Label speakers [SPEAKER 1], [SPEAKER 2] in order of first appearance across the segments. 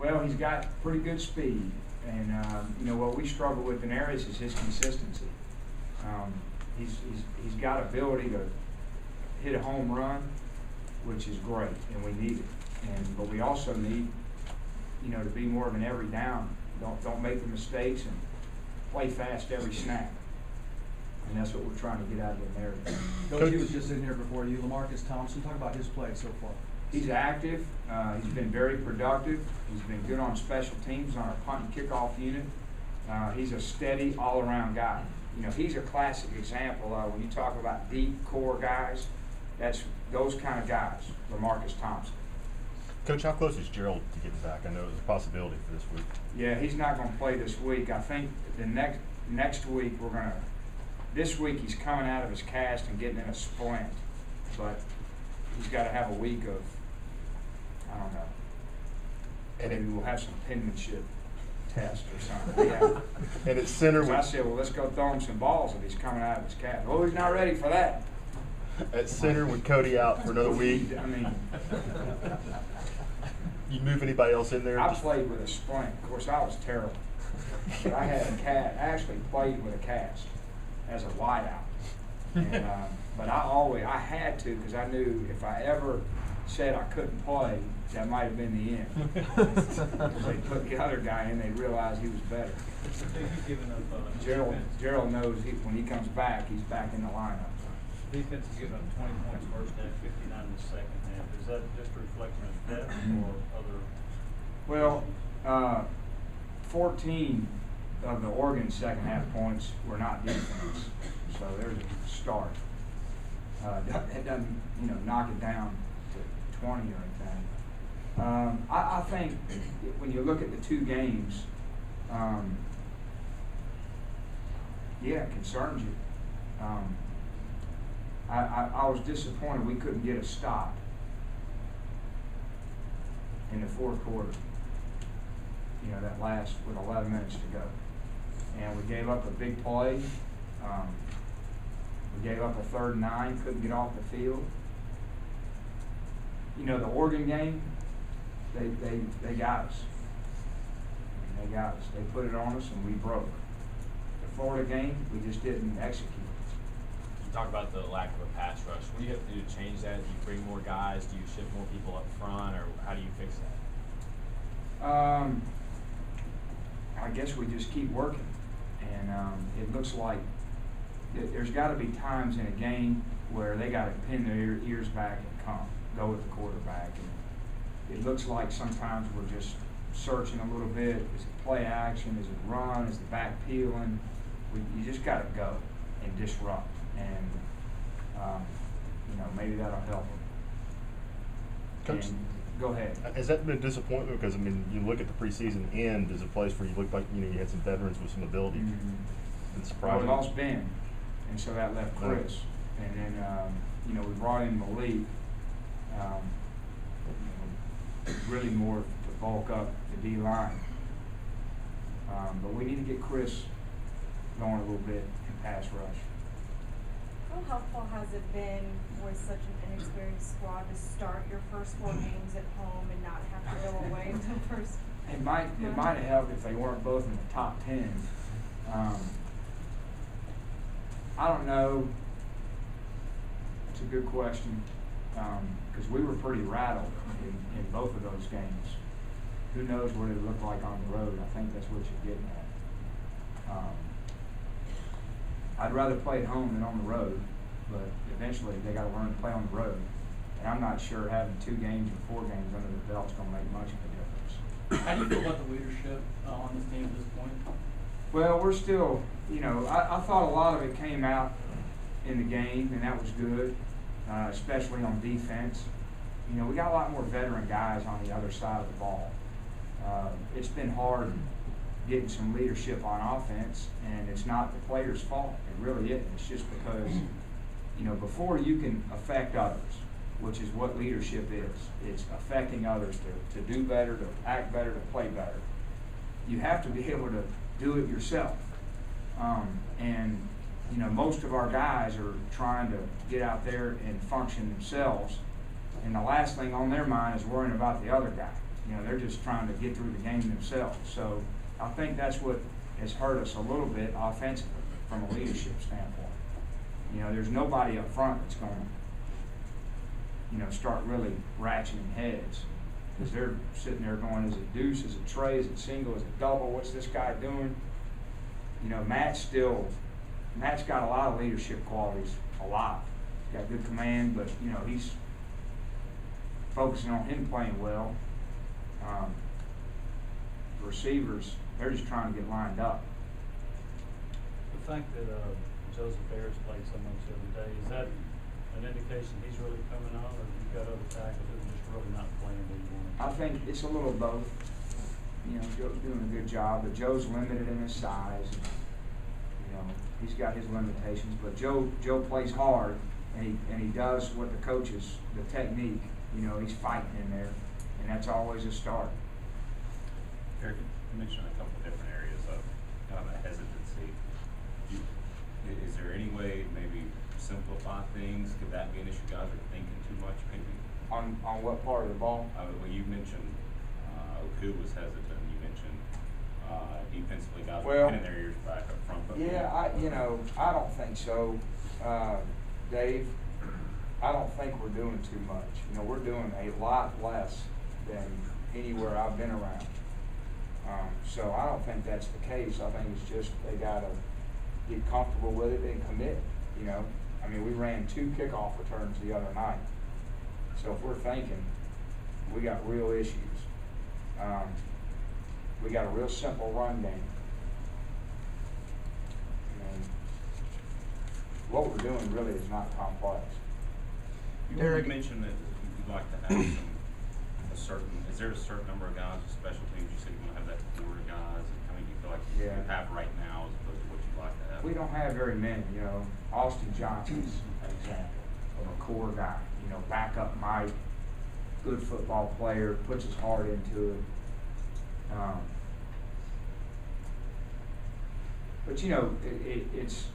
[SPEAKER 1] Well, he's got pretty good speed, and you know what we struggle with in areas is his consistency. He's got ability to hit a home run, which is great, and we need it. But we also need, you know, to be more of an every down. Don't make the mistakes and play fast every snap. And that's what we're trying to get out of the narrative.
[SPEAKER 2] Coach, he was just in here before you. Lamarcus Thompson, talk about his play so far.
[SPEAKER 1] He's active. He's been very productive. He's been good on special teams on our punt and kickoff unit. He's a steady, all-around guy. You know, he's a classic example of when you talk about deep core guys. That's those kind of guys. Lamarcus Thompson.
[SPEAKER 3] Coach, how close is Gerald to getting back? I know it was a possibility for this week.
[SPEAKER 1] Yeah, he's not going to play this week. I think the next week we're going to. This week he's coming out of his cast and getting in a splint, but he's got to have a week of, I don't know, and maybe we'll have some penmanship test or something. Yeah.
[SPEAKER 3] And it's center.
[SPEAKER 1] I said, well, let's go throw him some balls if he's coming out of his cast. Oh, he's not ready for that.
[SPEAKER 3] At center with Cody out for another week.
[SPEAKER 1] I mean,
[SPEAKER 3] you move anybody else in there?
[SPEAKER 1] I played with a splint. Of course, I was terrible. But I had a cast. I actually played with a cast as a wideout. And, but I had to, because I knew if I ever said I couldn't play, that might have been the end. Because they put the other guy in, they realized he was better. Gerald knows when he comes back, he's back in the lineup.
[SPEAKER 4] Defense is giving up 20 points first half, 59 in the second half. Is that just a reflection of depth or other?
[SPEAKER 1] Well, 14 of the Oregon second half points were not defense, so there's a start. It doesn't, you know, knock it down to 20 or anything. I think when you look at the two games, yeah, it concerns you. I was disappointed we couldn't get a stop in the fourth quarter. You know, that last with 11 minutes to go. And we gave up a big play. We gave up a 3rd and 9, couldn't get off the field. You know, the Oregon game, they got us. They got us. They put it on us and we broke. The Florida game, we just didn't execute.
[SPEAKER 5] You talk about the lack of a pass rush. What do you have to do to change that? Do you bring more guys? Do you shift more people up front, or how do you fix that?
[SPEAKER 1] I guess we just keep working, and it looks like there's got to be times in a game where they got to pin their ears back and go with the quarterback. And it looks like sometimes we're just searching a little bit. Is it play action? Is it run? Is the back peeling? You just got to go and disrupt, and you know, maybe that'll help them.
[SPEAKER 3] Coach,
[SPEAKER 1] go ahead.
[SPEAKER 3] Has that been a disappointment? Because I mean, you look at the preseason end as a place where you looked like you had some veterans with some ability. It's surprising.
[SPEAKER 1] Well, we lost Ben, and so that left Chris, and then you know, we brought in Malik. Really more to bulk up the D line, but we need to get Chris going a little bit in pass rush.
[SPEAKER 6] How helpful has it been with such an inexperienced squad to start your first 4 games at home and not have to go away until first?
[SPEAKER 1] It might have helped if they weren't both in the top 10. I don't know. It's a good question, because we were pretty rattled in both of those games. Who knows what it looked like on the road? I think that's what you're getting at. I'd rather play at home than on the road, but eventually they got to learn to play on the road. And I'm not sure having 2 games or 4 games under the belt's going to make much of a difference.
[SPEAKER 4] How do you feel about the leadership on this team at this point?
[SPEAKER 1] Well, we're still, you know, I thought a lot of it came out in the game, and that was good, especially on defense. You know, we got a lot more veteran guys on the other side of the ball. It's been hard getting some leadership on offense, and it's not the players' fault. It really isn't. It's just because, you know, before you can affect others, which is what leadership is, it's affecting others to do better, to act better, to play better. You have to be able to do it yourself. And, you know, most of our guys are trying to get out there and function themselves, and the last thing on their mind is worrying about the other guy. You know, they're just trying to get through the game themselves. So I think that's what has hurt us a little bit offensively from a leadership standpoint. You know, there's nobody up front that's going to, you know, start really ratcheting heads. Because they're sitting there going, is it deuce, is it tray, is it single, is it double, what's this guy doing? You know, Matt's got a lot of leadership qualities, a lot. He's got good command, but, you know, he's focusing on him playing well. Receivers, they're just trying to get lined up.
[SPEAKER 4] The fact that Joseph Ayers played so much the other day, is that an indication he's really coming on, or you've got other tackles that are just really not playing where you want them?
[SPEAKER 1] I think it's a little both. You know, Joe's doing a good job, but Joe's limited in his size. You know, he's got his limitations, but Joe plays hard, and he does what the coaches, the technique. You know, he's fighting in there, and that's always a start.
[SPEAKER 7] Eric, you mentioned a couple different areas of kind of a hesitancy. Is there any way maybe simplify things? Could that be an issue? Guys are thinking too much maybe?
[SPEAKER 1] On what part of the ball?
[SPEAKER 7] Well, you mentioned Oku was hesitant. You mentioned defensively guys were pinning their ears back up front. But
[SPEAKER 1] Yeah, I don't think so, Dave. I don't think we're doing too much. You know, we're doing a lot less than anywhere I've been around. So I don't think that's the case. I think it's just they gotta get comfortable with it and commit. You know, I mean, we ran 2 kickoff returns the other night. So if we're thinking, we got real issues. We got a real simple run game. And what we're doing really is not complex.
[SPEAKER 7] You mentioned that you'd like to have is there a certain number of guys with special teams? You said you want to have that 4 guys. How many do you feel like you have right now as opposed to what you'd like to have?
[SPEAKER 1] We don't have very many, you know. Austin Johnson's an example of a core guy, you know, backup Mike, good football player, puts his heart into it. But you know, it's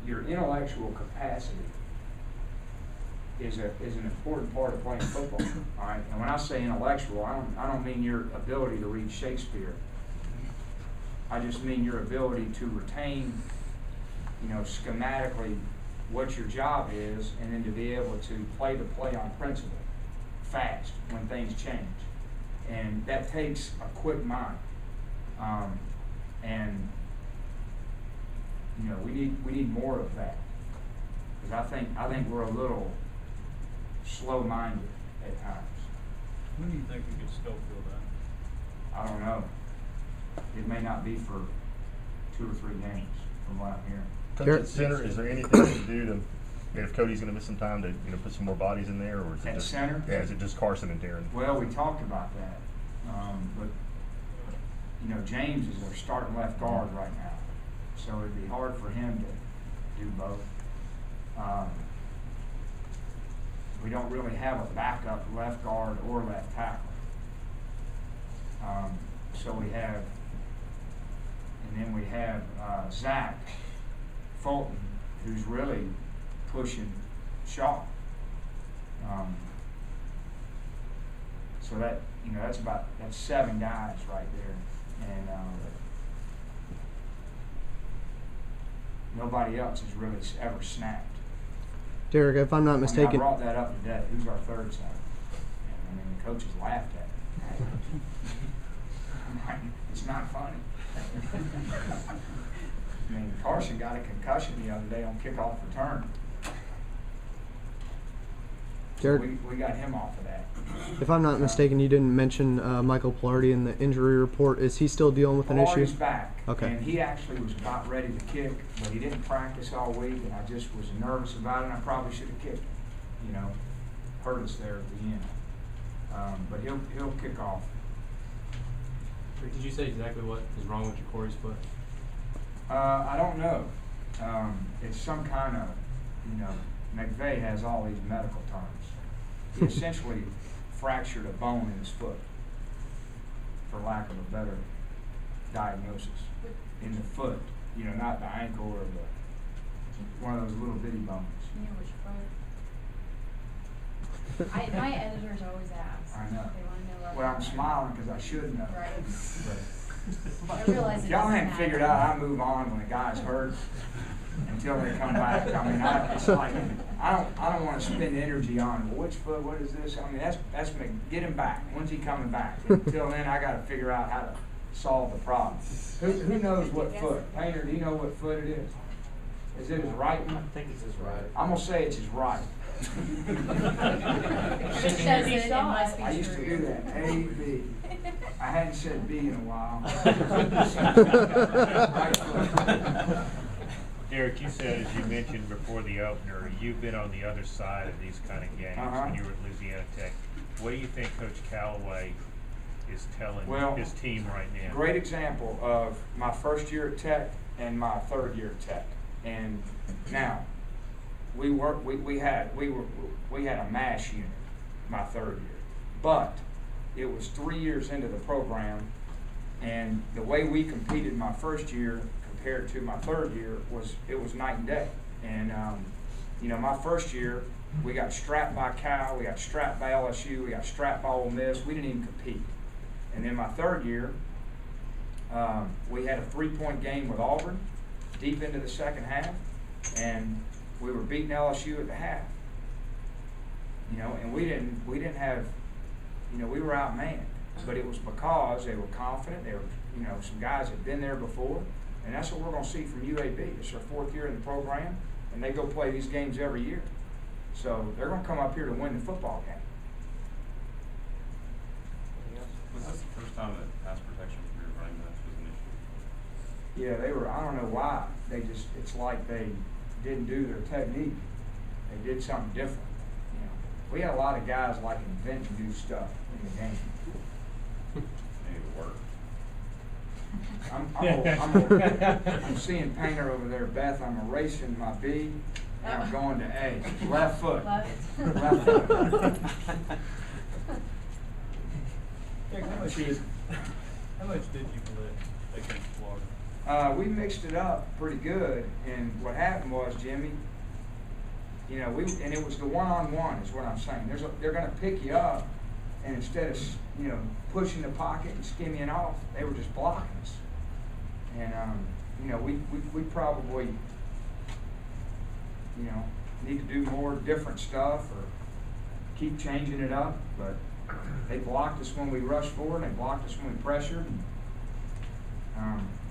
[SPEAKER 1] your intellectual capacity is an important part of playing football. All right, and when I say intellectual, I don't mean your ability to read Shakespeare. I just mean your ability to retain, you know, schematically what your job is, and then to be able to play the play on principle fast when things change. And that takes a quick mind. And you know, we need more of that. Because I think we're a little slow-minded at times.
[SPEAKER 4] When do you think you could Schofield that?
[SPEAKER 1] I don't know. It may not be for 2 or 3 games from what I'm hearing.
[SPEAKER 3] Coach at center, is there anything we can do to, if Cody's going to miss some time, to put some more bodies in there, or is it
[SPEAKER 1] At
[SPEAKER 3] just
[SPEAKER 1] center?
[SPEAKER 3] Yeah, is it just Carson and Darren?
[SPEAKER 1] Well, we talked about that, but you know, James is our starting left guard right now, so it'd be hard for him to do both. We don't really have a backup left guard or left tackle. So we have, and then we have Zach Fulton, who's really pushing Shaw. So that, you know, that's 7 guys right there, and nobody else has really ever snapped.
[SPEAKER 2] Derek, if I'm not mistaken.
[SPEAKER 1] I brought that up today. Who's our third center? And I mean, the coaches laughed at it. I'm like, it's not funny. I mean, Carson got a concussion the other day on kickoff return.
[SPEAKER 2] Derek,
[SPEAKER 1] we got him off of that.
[SPEAKER 2] if I'm not mistaken, you didn't mention Michael Pilardi in the injury report. Is he still dealing with an issue?
[SPEAKER 1] Pilardi's back.
[SPEAKER 2] Okay.
[SPEAKER 1] And he actually was about ready to kick, but he didn't practice all week, and I just was nervous about it, and I probably should have kicked. You know, hurt us there at the end. But he'll kick off.
[SPEAKER 5] Did you say exactly what is wrong with your Corey's foot?
[SPEAKER 1] I don't know. It's some kind of, you know, McVeigh has all these medical terms. He essentially fractured a bone in his foot, for lack of a better diagnosis. In the foot, you know, not the ankle or one of those little bitty bones.
[SPEAKER 6] You know which foot? My editors always ask.
[SPEAKER 1] I know.
[SPEAKER 6] They want to know
[SPEAKER 1] Well, I'm smiling because I should know.
[SPEAKER 8] Right.
[SPEAKER 1] But
[SPEAKER 8] I realize it
[SPEAKER 1] y'all
[SPEAKER 8] doesn't
[SPEAKER 1] hadn't figured
[SPEAKER 8] matter.
[SPEAKER 1] out I move on when a guy's hurt until they come back. I mean, it's like I don't want to spend energy on which foot, what is this? I mean, that's me. Get him back. When's he coming back? Until then, I got to figure out how to solve the problem. Who knows what foot? Painter, do you know what foot it is? Is it his right one?
[SPEAKER 9] I think it's his right.
[SPEAKER 1] I'm gonna say it's his right.
[SPEAKER 8] If it says it must be
[SPEAKER 1] I used to
[SPEAKER 8] true.
[SPEAKER 1] do that. A B. I hadn't said B in a while. Right foot.
[SPEAKER 9] Derek, you said, as you mentioned before the opener, you've been on the other side of these kind of games when you were at Louisiana Tech. What do you think Coach Callaway is telling his team right now?
[SPEAKER 1] Great example of my first year at Tech and my third year at Tech. And now, we had a MASH unit my third year, but it was 3 years into the program, and the way we competed my first year compared to my third year was night and day. And you know, my first year we got strapped by Cal, we got strapped by LSU, we got strapped by Ole Miss. We didn't even compete. And then my third year, we had a 3-point game with Auburn deep into the second half, and we were beating LSU at the half. You know, and we didn't have, you know, we were outmanned, but it was because they were confident. They were, you know, some guys had been there before, and that's what we're going to see from UAB. It's their 4th year in the program, and they go play these games every year. So they're going to come up here to win the football game.
[SPEAKER 7] Was this the first time that pass protection for your running backs was an issue?
[SPEAKER 1] Yeah, they were, I don't know why. It's like they didn't do their technique. They did something different. You know, we had a lot of guys like invent new stuff in the game.
[SPEAKER 7] Maybe it worked.
[SPEAKER 1] I'm seeing Painter over there, Beth. I'm erasing my B, and I'm going to A. Left foot.
[SPEAKER 8] Love it.
[SPEAKER 1] Left foot.
[SPEAKER 4] Derek, how much did you blitz against Florida?
[SPEAKER 1] We mixed it up pretty good, and what happened was, Jimmy, you know, and it was the one-on-one is what I'm saying. They're going to pick you up, and instead of, you know, pushing the pocket and skimming off, they were just blocking us. And you know, we probably, you know, need to do more different stuff or keep changing it up. But they blocked us when we rushed forward, and they blocked us when we pressured. And,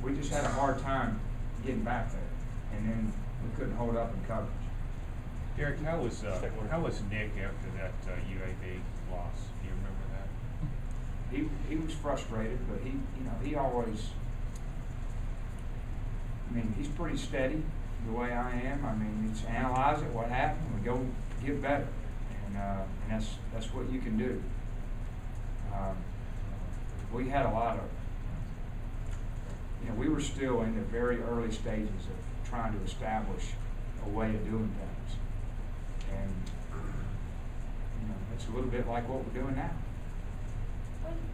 [SPEAKER 1] we just had a hard time getting back there, and then we couldn't hold up in coverage.
[SPEAKER 9] Derek, how was Nick after that UAB loss? Do you remember that?
[SPEAKER 1] He was frustrated, but he always, I mean, he's pretty steady the way I am. I mean, it's analyze it, what happened, we go get better, and that's what you can do. We had a lot of, you know, we were still in the very early stages of trying to establish a way of doing things, and you know, it's a little bit like what we're doing now.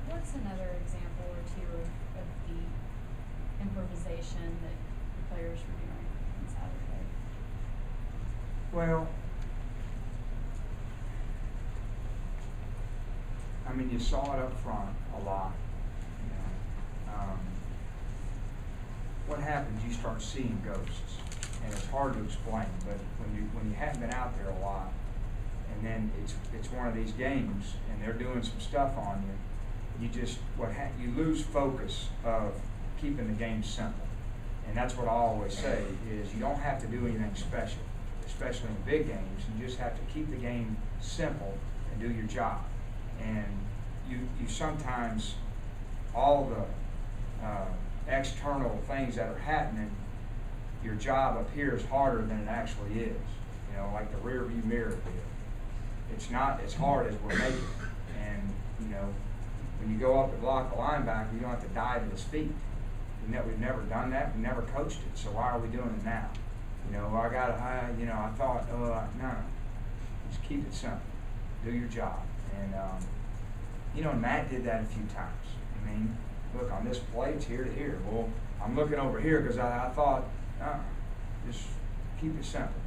[SPEAKER 8] What's another example or two of the improvisation that the players were doing on Saturday?
[SPEAKER 1] Well, I mean, you saw it up front a lot. You know, what happens? You start seeing ghosts, and it's hard to explain. But when you haven't been out there a lot, and then it's one of these games, and they're doing some stuff on you, you lose focus of keeping the game simple. And that's what I always say is you don't have to do anything special, especially in big games. You just have to keep the game simple and do your job. And you sometimes, all the external things that are happening, your job appears harder than it actually is. You know, like the rear view mirror deal. It's not as hard as we're making it. And, you know, when you go up to block a linebacker, you don't have to dive at his feet. We've never done that. We never coached it. So why are we doing it now? You know, I thought, no. Just keep it simple. Do your job. And, you know, Matt did that a few times. I mean, look, on this play, it's here to here. Well, I'm looking over here because I thought, just keep it simple.